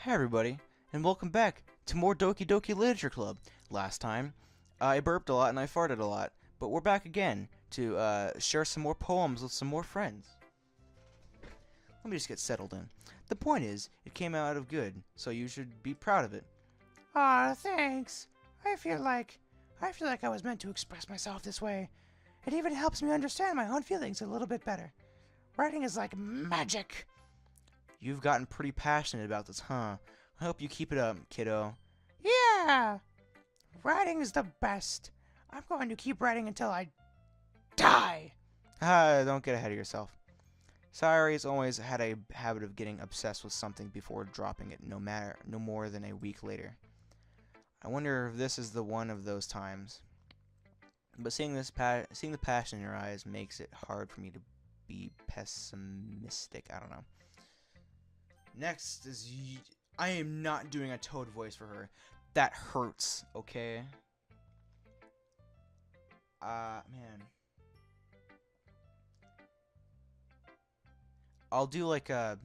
Hey everybody, and welcome back to more Doki Doki Literature Club. Last time, I burped a lot and I farted a lot, but we're back again to share some more poems with some more friends. Let me just get settled in. The point is, it came out of good, so you should be proud of it. Aw, thanks. I feel like I was meant to express myself this way. It even helps me understand my own feelings a little bit better. Writing is like magic. You've gotten pretty passionate about this, huh? I hope you keep it up, kiddo. Yeah! Writing is the best. I'm going to keep writing until I die. Don't get ahead of yourself. Sayori's always had a habit of getting obsessed with something before dropping it, no more than a week later. I wonder if this is the one of those times. But seeing the passion in your eyes makes it hard for me to be pessimistic. I don't know. Next is I am not doing a Toad voice for her. That hurts, okay? Man. I'll do like a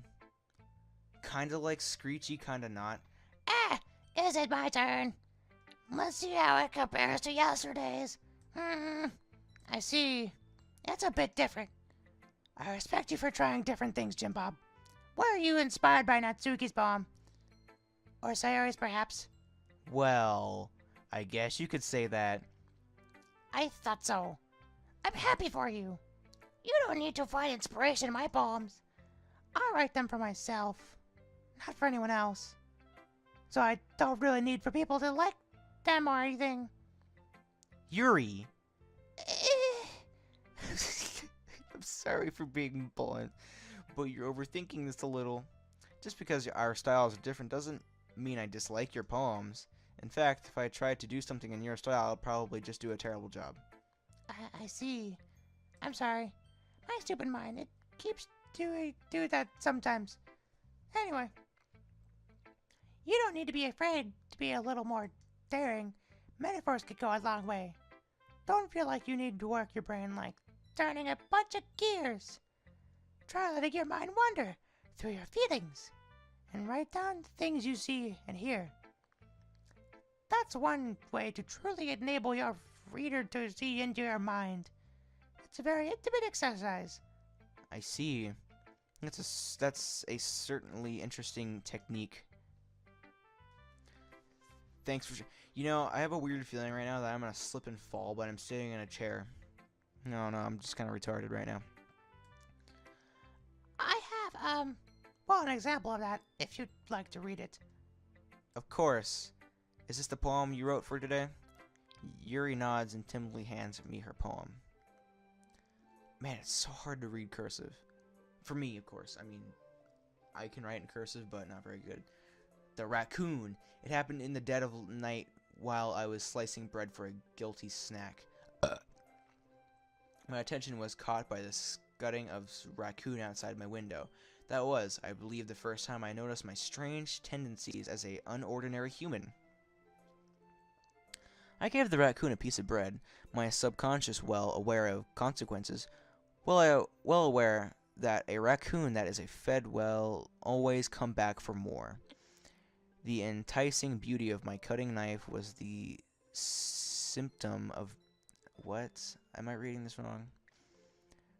kind of like Screechy, kind of not. Is it my turn? Let's see how it compares to yesterday's. I see. It's a bit different. I respect you for trying different things, Jim Bob. Were you inspired by Natsuki's poem? Or Sayori's, perhaps? Well, I guess you could say that. I thought so. I'm happy for you. You don't need to find inspiration in my poems. I write them for myself, not for anyone else. So I don't really need for people to like them or anything. Yuri! I'm sorry for being blunt, but you're overthinking this a little. Just because our styles are different doesn't mean I dislike your poems. In fact, if I tried to do something in your style, I'd probably just do a terrible job. I see. I'm sorry. My stupid mind, it keeps do that sometimes. Anyway, you don't need to be afraid to be a little more daring. Metaphors could go a long way. Don't feel like you need to work your brain like turning a bunch of gears. Try letting your mind wander through your feelings and write down the things you see and hear. That's one way to truly enable your reader to see into your mind. It's a very intimate exercise. I see. That's a certainly interesting technique. Thanks for... You know, I have a weird feeling right now that I'm gonna slip and fall, but I'm sitting in a chair. No, I'm just kind of retarded right now. I have, well, an example of that, if you'd like to read it. Of course. Is this the poem you wrote for today? Yuri nods and timidly hands me her poem. Man, it's so hard to read cursive. For me, of course. I mean, I can write in cursive, but not very good. The raccoon. It happened in the dead of night while I was slicing bread for a guilty snack. My attention was caught by the scudding of raccoon outside my window. That was, I believe, the first time I noticed my strange tendencies as an unordinary human. I gave the raccoon a piece of bread, my subconscious well aware of consequences, well aware that a raccoon that is fed will always come back for more. The enticing beauty of my cutting knife was the symptom of... What? Am I reading this wrong?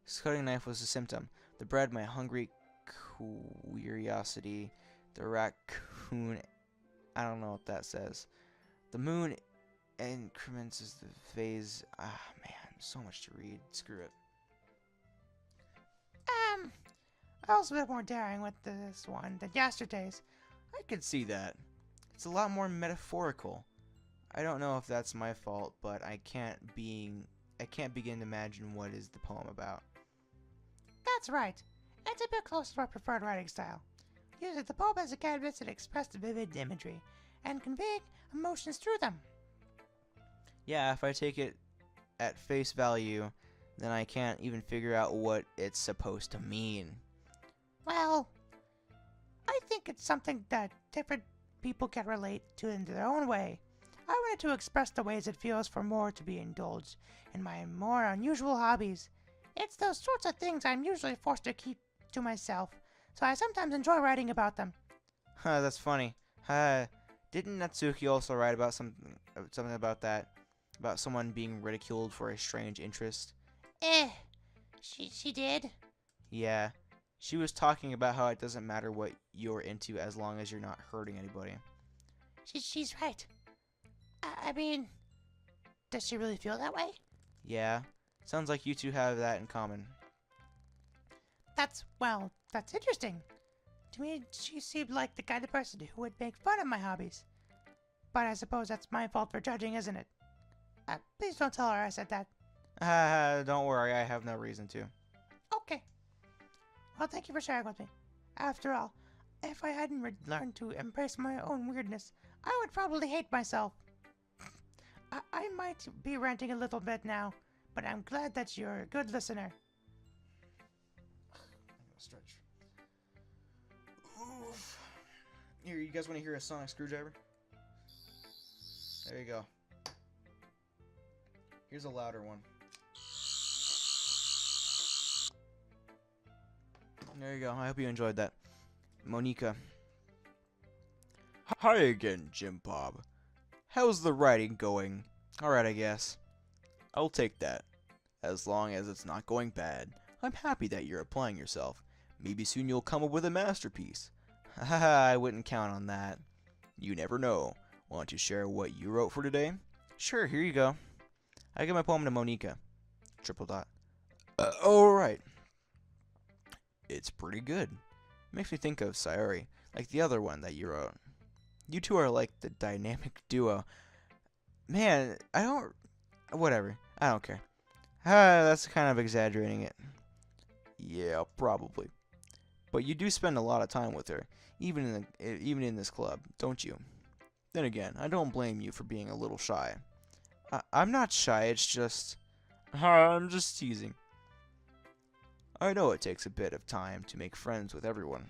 This cutting knife was a symptom. The bread, my hungry curiosity. The raccoon... I don't know what that says. The moon increments is the phase... Ah, man. So much to read. Screw it. I was a bit more daring with this one than yesterday's. I could see that. It's a lot more metaphorical. I don't know if that's my fault, but I can't begin to imagine what is the poem about. That's right. It's a bit closer to our preferred writing style. Using the poem as a canvas to express the vivid imagery and conveying emotions through them. Yeah, if I take it at face value, then I can't even figure out what it's supposed to mean. Well, I think it's something that different people can relate to in their own way. I wanted to express the ways it feels for more to be indulged in my more unusual hobbies. It's those sorts of things I'm usually forced to keep to myself, so I sometimes enjoy writing about them. That's funny. Didn't Natsuki also write about something about that? About someone being ridiculed for a strange interest? Eh, she did. Yeah. She was talking about how it doesn't matter what you're into as long as you're not hurting anybody. She's right. I mean, does she really feel that way? Yeah. Sounds like you two have that in common. That's interesting. To me, she seemed like the kind of person who would make fun of my hobbies. But I suppose that's my fault for judging, isn't it? Please don't tell her I said that. Don't worry, I have no reason to. Okay. Well, thank you for sharing with me. After all, if I hadn't learned to embrace my own weirdness, I would probably hate myself. I might be ranting a little bit now, but I'm glad that you're a good listener. I'm gonna stretch. Oof. Here, you guys want to hear a sonic screwdriver? There you go. Here's a louder one. There you go. I hope you enjoyed that. Monica. Hi again, Jim Bob. How's the writing going? Alright, I guess. I'll take that. As long as it's not going bad. I'm happy that you're applying yourself. Maybe soon you'll come up with a masterpiece. Haha, I wouldn't count on that. You never know. Want to share what you wrote for today? Sure, here you go. I give my poem to Monica. Triple dot. Alright. It's pretty good. Makes me think of Sayori, like the other one that you wrote. You two are like the dynamic duo. Man, I don't... Whatever. I don't care. That's kind of exaggerating it. Yeah, probably. But you do spend a lot of time with her, even in this club, don't you? Then again, I don't blame you for being a little shy. I'm not shy, it's just... I'm just teasing. I know it takes a bit of time to make friends with everyone.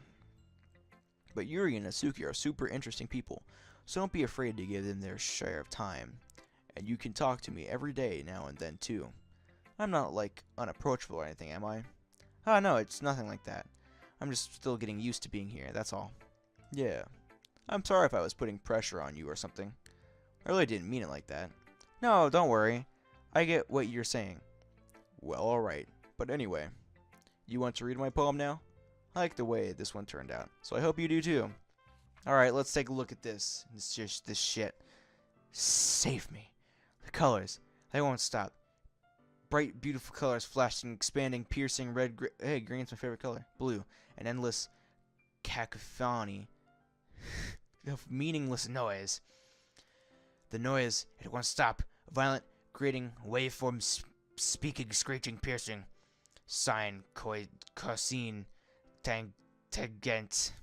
But Yuri and Natsuki are super interesting people, so don't be afraid to give them their share of time. And you can talk to me every day now and then too. I'm not like unapproachable or anything, am I? No, it's nothing like that. I'm just still getting used to being here, that's all. Yeah. I'm sorry if I was putting pressure on you or something. I really didn't mean it like that. No, don't worry. I get what you're saying. Well, alright. But anyway, you want to read my poem now? I like the way this one turned out, so I hope you do too. Alright, let's take a look at this. This shit. Save me. The colors. They won't stop. Bright, beautiful colors flashing, expanding, piercing, red, hey, green's my favorite color. Blue. An endless cacophony of meaningless noise. The noise, it won't stop. Violent, grating, waveform, speaking, screeching, piercing. Sine, cosine, tangent.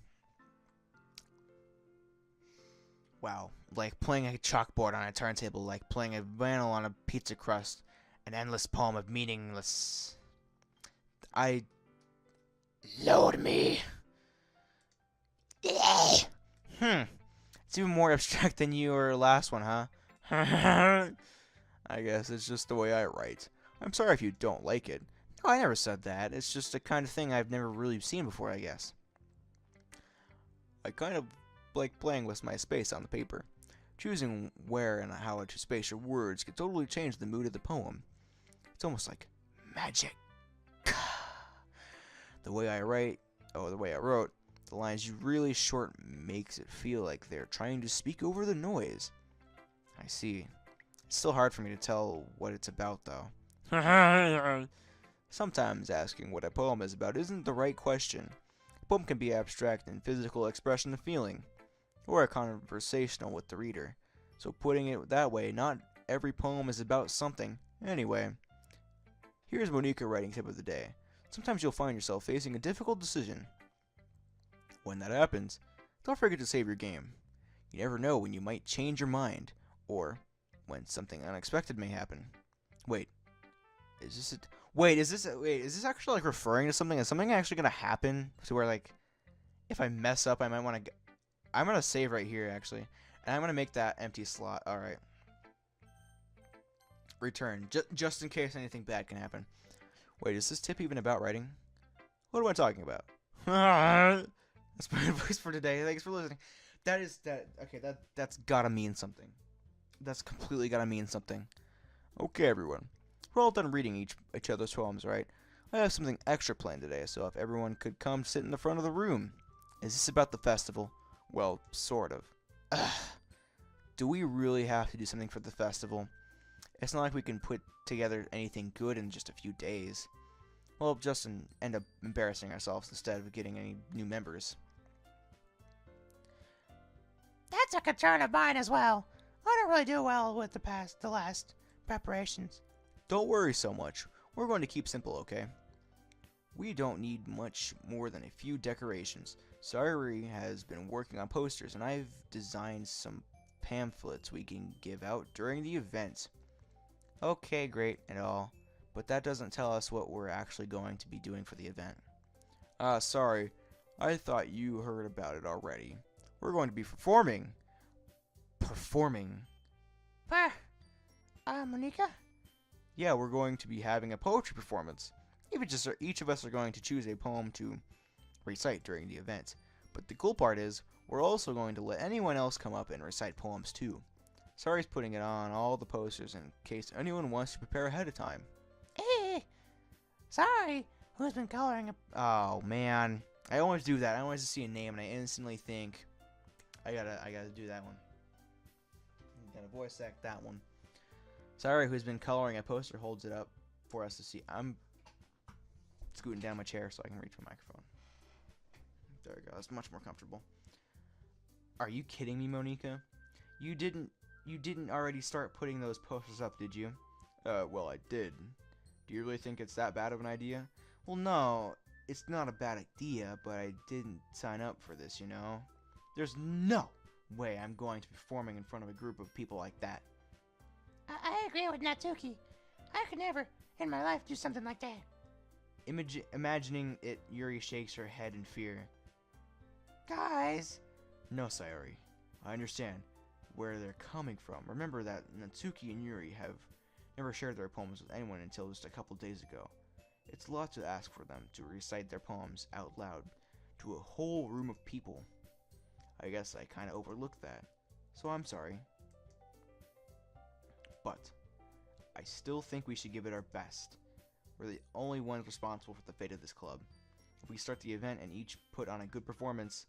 Wow, like playing a chalkboard on a turntable, like playing a vinyl on a pizza crust. An endless poem of meaningless... Load me. It's even more abstract than your last one, huh? I guess it's just the way I write. I'm sorry if you don't like it. No, I never said that. It's just the kind of thing I've never really seen before, I guess. I kind of like playing with my space on the paper. Choosing where and how to space your words can totally change the mood of the poem. It's almost like magic. The way I wrote, the lines really short makes it feel like they're trying to speak over the noise. I see. It's still hard for me to tell what it's about, though. Sometimes asking what a poem is about isn't the right question. A poem can be abstract in physical expression of feeling, or a conversational with the reader. So putting it that way, not every poem is about something. Anyway, here's Monica writing tip of the day. Sometimes you'll find yourself facing a difficult decision. When that happens, don't forget to save your game. You never know when you might change your mind, or when something unexpected may happen. Wait, is this actually like referring to something? Is something actually gonna happen to where like, if I mess up, I might want to? I'm gonna save right here actually, and I'm gonna make that empty slot. All right. Return, just in case anything bad can happen. Wait, is this tip even about writing? What am I talking about? That's my advice for today. Thanks for listening. That is that. Okay, that's gotta mean something. That's completely gotta mean something. Okay, everyone. We're all done reading each other's poems, right? I have something extra planned today, so if everyone could come sit in the front of the room. Is this about the festival? Well, sort of. Ugh. Do we really have to do something for the festival? It's not like we can put together anything good in just a few days. We'll just end up embarrassing ourselves instead of getting any new members. That's a concern of mine as well. I don't really do well with the last preparations. Don't worry so much. We're going to keep simple, okay? We don't need much more than a few decorations. Sayuri has been working on posters, and I've designed some pamphlets we can give out during the event. Okay, great and all, but that doesn't tell us what we're actually going to be doing for the event. Sorry. I thought you heard about it already. We're going to be performing. Performing? Monica? Yeah, we're going to be having a poetry performance. Each of us are going to choose a poem to recite during the event. But the cool part is, we're also going to let anyone else come up and recite poems too. Sorry's putting it on all the posters in case anyone wants to prepare ahead of time. Hey, sorry. Who's been coloring? Oh man, I always do that. I always see a name and I instantly think, I gotta do that one. Gotta voice act that one. Sorry, who's been coloring a poster, holds it up for us to see. I'm scooting down my chair so I can reach my microphone. There we go. That's much more comfortable. Are you kidding me, Monica? You didn't already start putting those posters up, did you? Well, I did. Do you really think it's that bad of an idea? Well, no, it's not a bad idea, but I didn't sign up for this, you know? There's no way I'm going to be performing in front of a group of people like that. I agree with Natsuki. I could never, in my life, do something like that. Imagining it, Yuri shakes her head in fear. Guys! No, Sayori. I understand where they're coming from. Remember that Natsuki and Yuri have never shared their poems with anyone until just a couple days ago. It's a lot to ask for them to recite their poems out loud to a whole room of people. I guess I kinda overlooked that, so I'm sorry. But I still think we should give it our best. We're the only ones responsible for the fate of this club. If we start the event and each put on a good performance,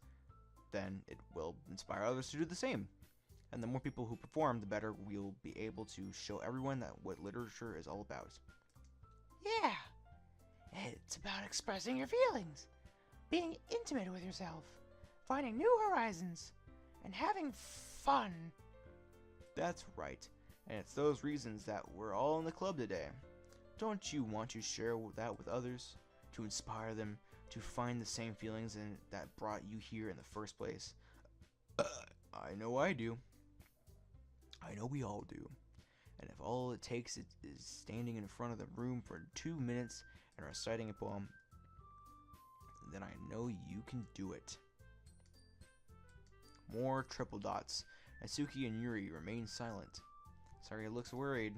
then it will inspire others to do the same. And the more people who perform, the better we'll be able to show everyone that what literature is all about. Yeah, it's about expressing your feelings, being intimate with yourself, finding new horizons, and having fun. That's right, and it's those reasons that we're all in the club today. Don't you want to share that with others? To inspire them to find the same feelings that brought you here in the first place? I know I do. I know we all do. And if all it takes is standing in front of the room for 2 minutes and reciting a poem, then I know you can do it. More triple dots. Natsuki and Yuri remain silent. Sayuri looks worried.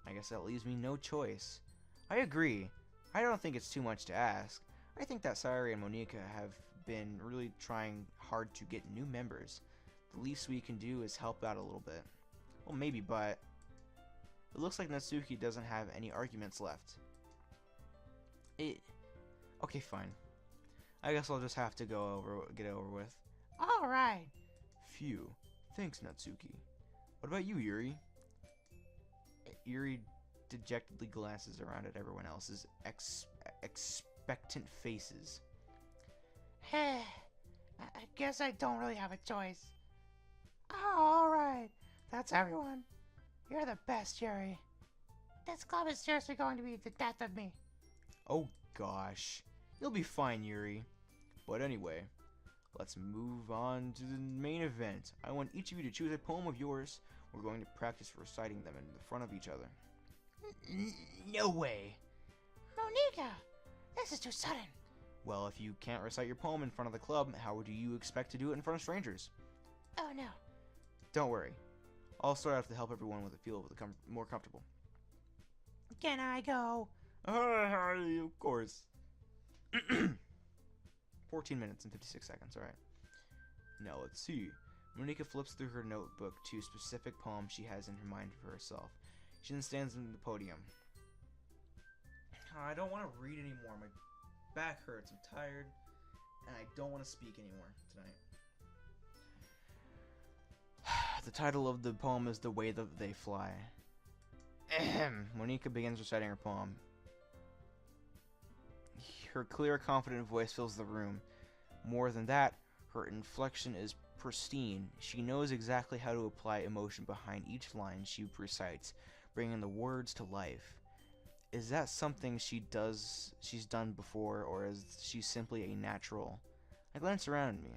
I guess that leaves me no choice. I agree. I don't think it's too much to ask. I think that Sayuri and Monica have been really trying hard to get new members. The least we can do is help out a little bit. Well, maybe, but it looks like Natsuki doesn't have any arguments left. Okay, fine. I guess I'll just have to get it over with. All right. Phew. Thanks, Natsuki. What about you, Yuri? Yuri dejectedly glances around at everyone else's expectant faces. I guess I don't really have a choice. Oh, all right. That's everyone. You're the best, Yuri. This club is seriously going to be the death of me. Oh gosh. You'll be fine, Yuri. But anyway, let's move on to the main event. I want each of you to choose a poem of yours. We're going to practice reciting them in the front of each other. No way. Monica, this is too sudden. Well, if you can't recite your poem in front of the club, how do you expect to do it in front of strangers? Oh no. Don't worry. I'll start out to help everyone with a feel more comfortable. Can I go? Of course. 14 minutes and 56 seconds, alright. Now let's see. Monika flips through her notebook to specific poems she has in her mind for herself. She then stands on the podium. I don't want to read anymore. My back hurts. I'm tired. And I don't want to speak anymore tonight. The title of the poem is The Way That They Fly. Monika begins reciting her poem. Her clear, confident voice fills the room. More than that, her inflection is pristine. She knows exactly how to apply emotion behind each line she recites, bringing the words to life. Is that something she's done before, or is she simply a natural? I glance around me.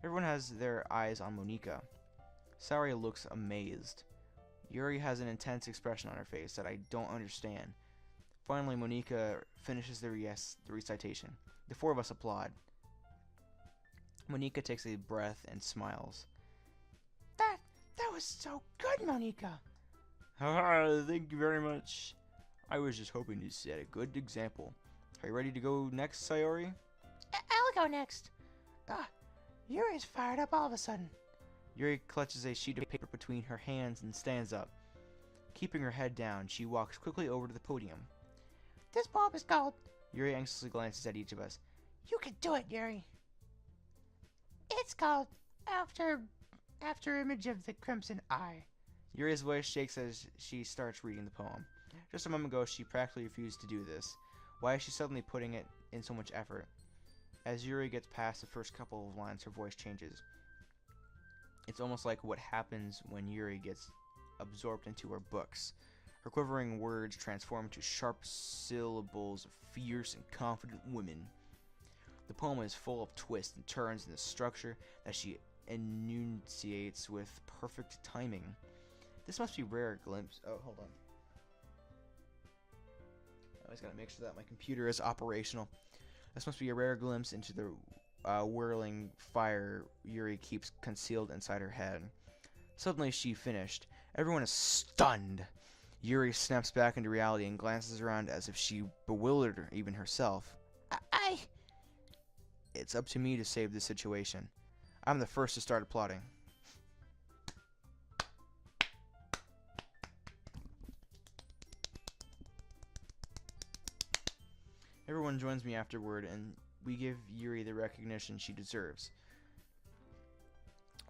Everyone has their eyes on Monika. Sayori looks amazed. Yuri has an intense expression on her face that I don't understand. Finally, Monika finishes the recitation. The four of us applaud. Monika takes a breath and smiles. That was so good, Monika. Thank you very much. I was just hoping to set a good example. Are you ready to go next, Sayori? I'll go next. Yuri's fired up all of a sudden. Yuri clutches a sheet of paper between her hands and stands up. Keeping her head down, she walks quickly over to the podium. This poem is called... Yuri anxiously glances at each of us. You can do it, Yuri. It's called After Image of the Crimson Eye. Yuri's voice shakes as she starts reading the poem. Just a moment ago, she practically refused to do this. Why is she suddenly putting it in so much effort? As Yuri gets past the first couple of lines, her voice changes. It's almost like what happens when Yuri gets absorbed into her books. Her quivering words transform into sharp syllables of fierce and confident women. The poem is full of twists and turns in the structure that she enunciates with perfect timing. This must be a rare glimpse. Oh, hold on. I always gotta make sure that my computer is operational. This must be a rare glimpse into the whirling fire Yuri keeps concealed inside her head. Suddenly she finished. Everyone is stunned. Yuri snaps back into reality and glances around as if she bewildered even herself. It's up to me to save this situation. I'm the first to start applauding. Everyone joins me afterward, and we give Yuri the recognition she deserves.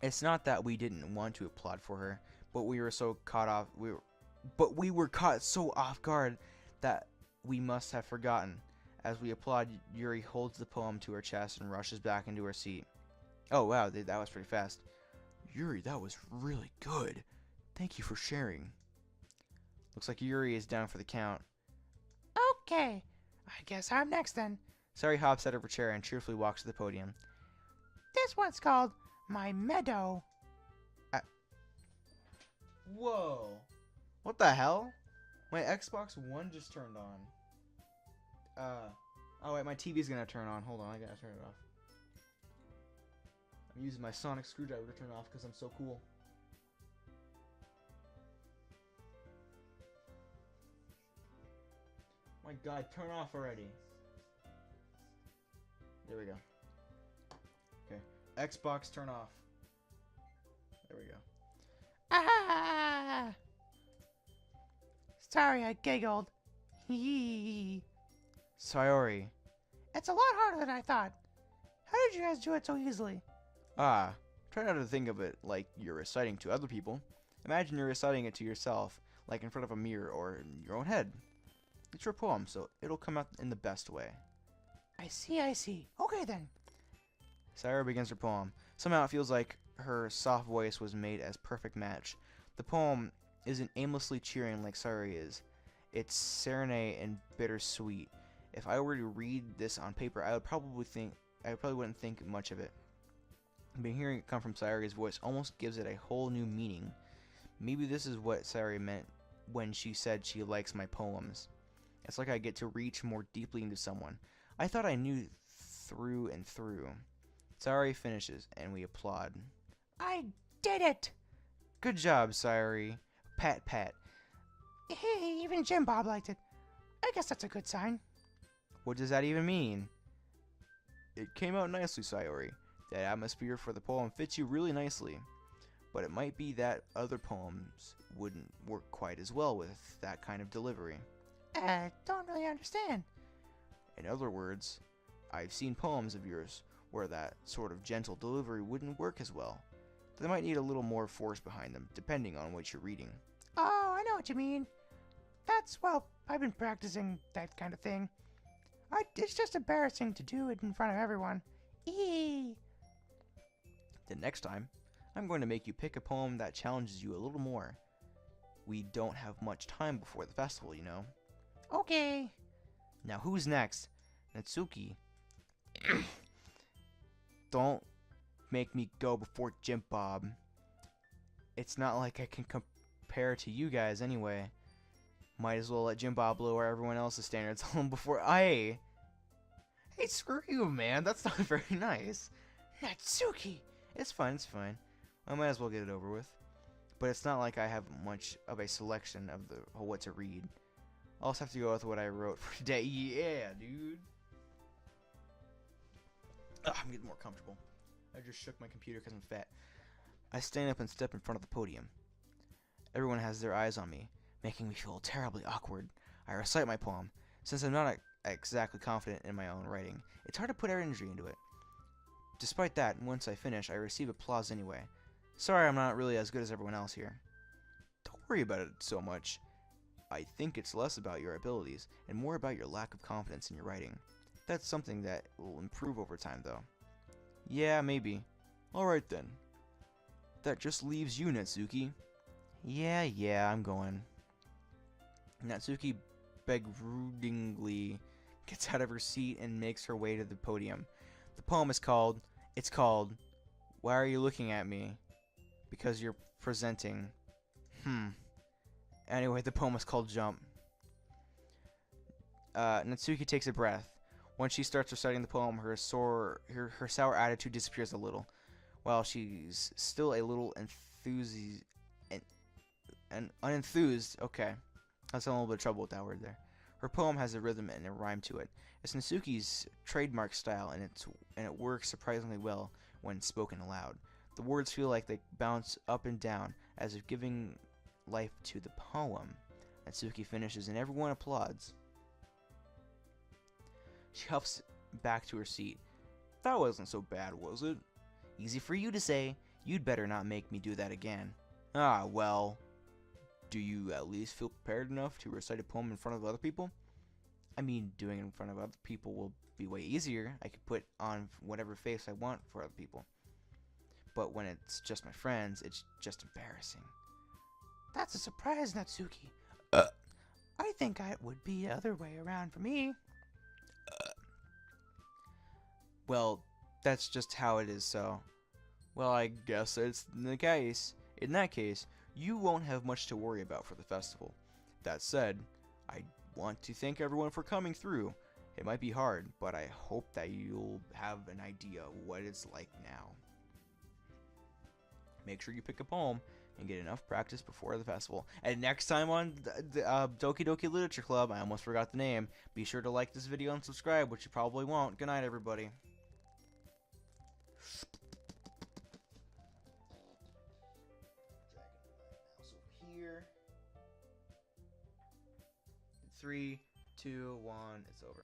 It's not that we didn't want to applaud for her, but we were caught so off guard that we must have forgotten. As we applaud, Yuri holds the poem to her chest and rushes back into her seat. Oh wow, that was pretty fast. Yuri, that was really good. Thank you for sharing. Looks like Yuri is down for the count. Okay, I guess I'm next then. Sayori hops out of her chair and cheerfully walks to the podium. This one's called My Meadow. Whoa. What the hell? My Xbox One just turned on. Oh wait, my TV's gonna turn on. Hold on, I gotta turn it off. I'm using my sonic screwdriver to turn it off because I'm so cool. My god, turn off already. There we go. Okay, Xbox, turn off. There we go. Ah! Sorry, I giggled. Hee. Sayori. It's a lot harder than I thought. How did you guys do it so easily? Try not to think of it like you're reciting to other people. Imagine you're reciting it to yourself, like in front of a mirror or in your own head. It's your poem, so it'll come out in the best way. I see. Okay then. Sayori begins her poem. Somehow it feels like her soft voice was made as perfect match. The poem isn't aimlessly cheering like Sayori is. It's serenade and bittersweet. If I were to read this on paper, I probably wouldn't think much of it. But hearing it come from Sayori's voice almost gives it a whole new meaning. Maybe this is what Sayori meant when she said she likes my poems. It's like I get to reach more deeply into someone. I thought I knew through and through. Sayori finishes, and we applaud. I did it! Good job, Sayori. Pat, pat. Hey, even Jim Bob liked it. I guess that's a good sign. What does that even mean? It came out nicely, Sayori. That atmosphere for the poem fits you really nicely. But it might be that other poems wouldn't work quite as well with that kind of delivery. Don't really understand. In other words, I've seen poems of yours where that sort of gentle delivery wouldn't work as well. They might need a little more force behind them, depending on what you're reading. Oh, I know what you mean. Well, I've been practicing that kind of thing. It's just embarrassing to do it in front of everyone. Eee. The next time, I'm going to make you pick a poem that challenges you a little more. We don't have much time before the festival, you know. Okay. Now who's next? Natsuki. Don't make me go before Jim Bob. It's not like I can compare to you guys anyway. Might as well let Jim Bob lower everyone else's standards before I... Hey, screw you, man. That's not very nice. Natsuki. It's fine, it's fine. I might as well get it over with. But it's not like I have much of a selection of what to read. I'll just have to go with what I wrote for today. Yeah, dude. Ugh, I'm getting more comfortable. I just shook my computer because I'm fat. I stand up and step in front of the podium. Everyone has their eyes on me, making me feel terribly awkward. I recite my poem. Since I'm not exactly confident in my own writing, it's hard to put energy into it. Despite that, once I finish, I receive applause anyway. Sorry I'm not really as good as everyone else here. Don't worry about it so much. I think it's less about your abilities and more about your lack of confidence in your writing. That's something that will improve over time, though. Yeah, maybe. Alright then. That just leaves you, Natsuki. Yeah, I'm going. Natsuki begrudgingly gets out of her seat and makes her way to the podium. The poem is called, Why Are You Looking at Me? Because you're presenting. Anyway, the poem is called Jump. Natsuki takes a breath. Once she starts reciting the poem, her sour attitude disappears a little. While she's still a little unenthused, okay. I was having a little bit of trouble with that word there. Her poem has a rhythm and a rhyme to it. It's Natsuki's trademark style, and it works surprisingly well when spoken aloud. The words feel like they bounce up and down, as if giving life to the poem. Natsuki finishes, and everyone applauds. She huffs back to her seat. That wasn't so bad, was it? Easy for you to say. You'd better not make me do that again. Ah, well. Do you at least feel prepared enough to recite a poem in front of other people? I mean, doing it in front of other people will be way easier. I could put on whatever face I want for other people. But when it's just my friends, it's just embarrassing. That's a surprise, Natsuki. I think it would be the other way around for me. Well, that's just how it is, so... Well, I guess it's the case. In that case, you won't have much to worry about for the festival. That said, I want to thank everyone for coming through. It might be hard, but I hope that you'll have an idea what it's like now. Make sure you pick a poem and get enough practice before the festival. And next time on the Doki Doki Literature Club, I almost forgot the name, be sure to like this video and subscribe, which you probably won't. Good night, everybody. Here. 3, 2, 1, it's over.